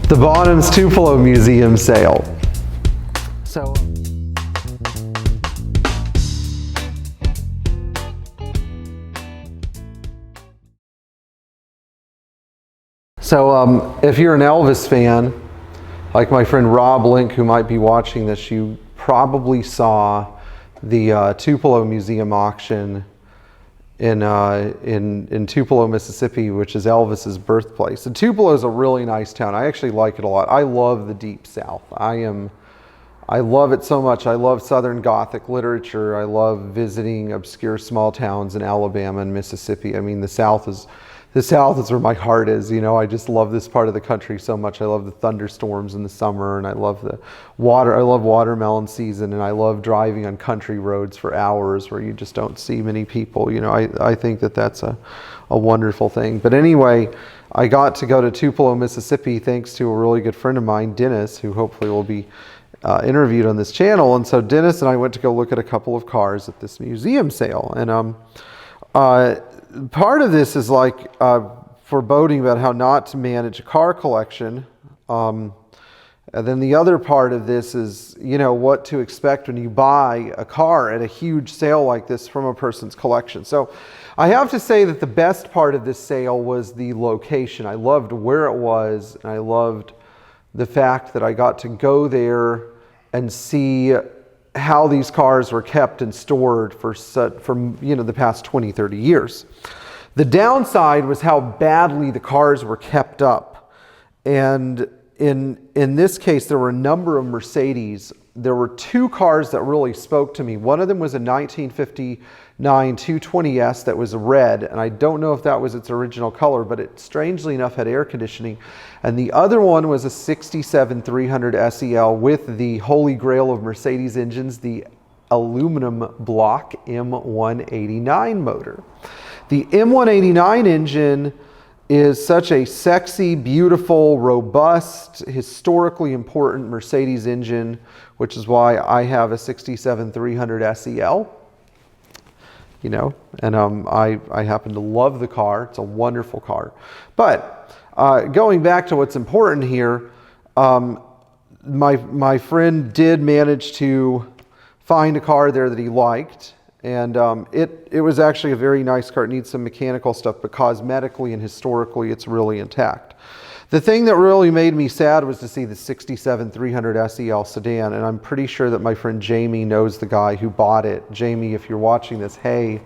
The Bonham's Tupelo Museum sale. So if you're an Elvis fan, like my friend Rob Link, who might be watching this, you probably saw the Tupelo Museum auction in Tupelo, Mississippi, which is Elvis's birthplace. And Tupelo is a really nice town. I actually like it a lot. I love the Deep South. I love it so much. I love Southern Gothic literature. I love visiting obscure small towns in Alabama and Mississippi. I mean, the South is where my heart is. You know, I just love this part of the country so much. I love the thunderstorms in the summer, and I love the water. I love watermelon season, and I love driving on country roads for hours where you just don't see many people. You know, I think that that's a wonderful thing. But anyway, I got to go to Tupelo, Mississippi, thanks to a really good friend of mine, Dennis, who hopefully will be interviewed on this channel. And so Dennis and I went to go look at a couple of cars at this museum sale. And part of this is like foreboding about how not to manage a car collection. And then the other part of this is, you know, what to expect when you buy a car at a huge sale like this from a person's collection. So I have to say that the best part of this sale was the location. I loved where it was, and I loved the fact that I got to go there and see how these cars were kept and stored for you know, the past 20, 30 years. The downside was how badly the cars were kept up. And in this case, there were a number of Mercedes. There were two cars that really spoke to me. One of them was a 1959 220S that was red, and I don't know if that was its original color, but it strangely enough had air conditioning. And the other one was a 67 300 SEL with the holy grail of Mercedes engines, the aluminum block M189 motor. The M189 engine is such a sexy, beautiful, robust, historically important Mercedes engine, which is why I have a 67 300 SEL. You know, and I happen to love the car. It's a wonderful car. But going back to what's important here, my friend did manage to find a car there that he liked. And it was actually a very nice car. It needs some mechanical stuff, but cosmetically and historically, it's really intact. The thing that really made me sad was to see the 67 300 SEL sedan, and I'm pretty sure that my friend Jamie knows the guy who bought it. Jamie, if you're watching this, hey.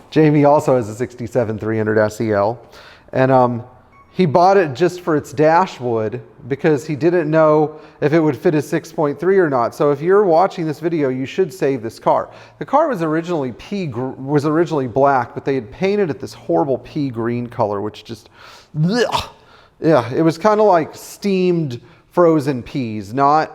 Jamie also has a 67 300 SEL, and he bought it just for its dashwood because he didn't know if it would fit a 6.3 or not. So if you're watching this video, you should save this car. The car was originally black, but they had painted it this horrible pea green color, which just, blech. Yeah, it was kind of like steamed frozen peas, not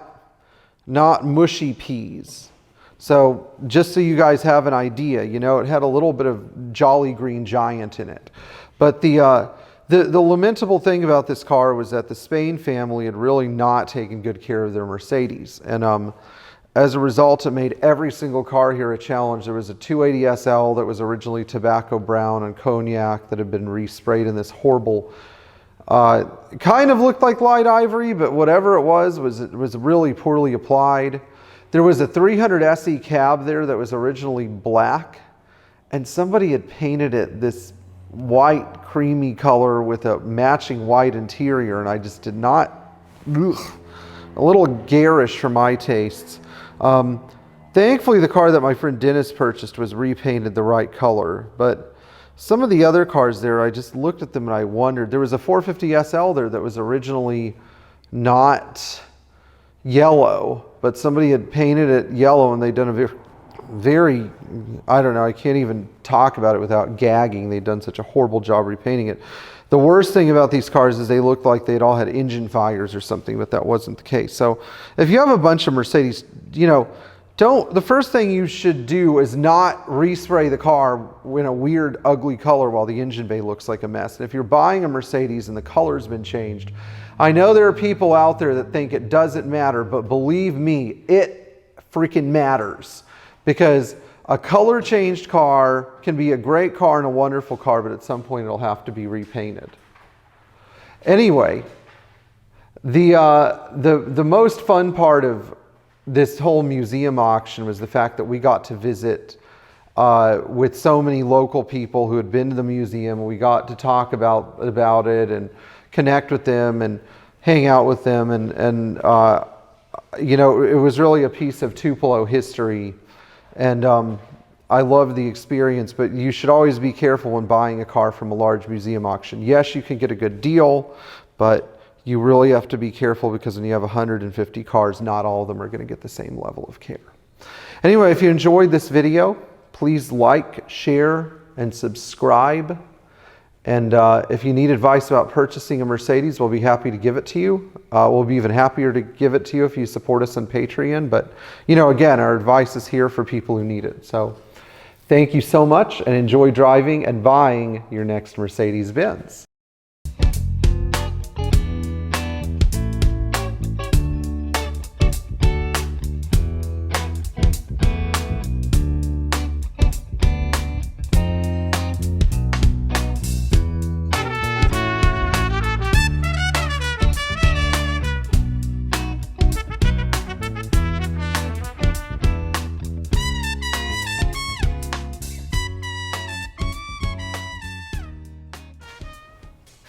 mushy peas. So just so you guys have an idea, you know, it had a little bit of Jolly Green Giant in it. But the lamentable thing about this car was that the Spain family had really not taken good care of their Mercedes. And as a result, it made every single car here a challenge. There was a 280 SL that was originally tobacco brown and cognac that had been resprayed in this horrible, kind of looked like light ivory, but whatever it was really poorly applied. There was a 300 SE cab there that was originally black, and somebody had painted it this white creamy color with a matching white interior, and I just did not, ugh, a little garish for my tastes. Thankfully the car that my friend Dennis purchased was repainted the right color, but some of the other cars there, I just looked at them and I wondered. There was a 450 SL there that was originally not yellow, but somebody had painted it yellow, and they'd done a very, I don't know, I can't even talk about it without gagging. They'd done such a horrible job repainting it. The worst thing about these cars is they looked like they'd all had engine fires or something, but that wasn't the case. So if you have a bunch of Mercedes, you know, the first thing you should do is not respray the car in a weird, ugly color while the engine bay looks like a mess. And if you're buying a Mercedes and the color's been changed, I know there are people out there that think it doesn't matter, but believe me, it freaking matters. Because a color changed car can be a great car and a wonderful car, but at some point it'll have to be repainted. Anyway, The most fun part of this whole museum auction was the fact that we got to visit with so many local people who had been to the museum. We got to talk about it and connect with them and hang out with them, and you know, it was really a piece of Tupelo history, and I love the experience. But you should always be careful when buying a car from a large museum auction. Yes, you can get a good deal, but you really have to be careful, because when you have 150 cars, not all of them are going to get the same level of care. Anyway, if you enjoyed this video, please like, share, and subscribe. And if you need advice about purchasing a Mercedes, we'll be happy to give it to you. We'll be even happier to give it to you if you support us on Patreon. But, you know, again, our advice is here for people who need it. So thank you so much, and enjoy driving and buying your next Mercedes Benz.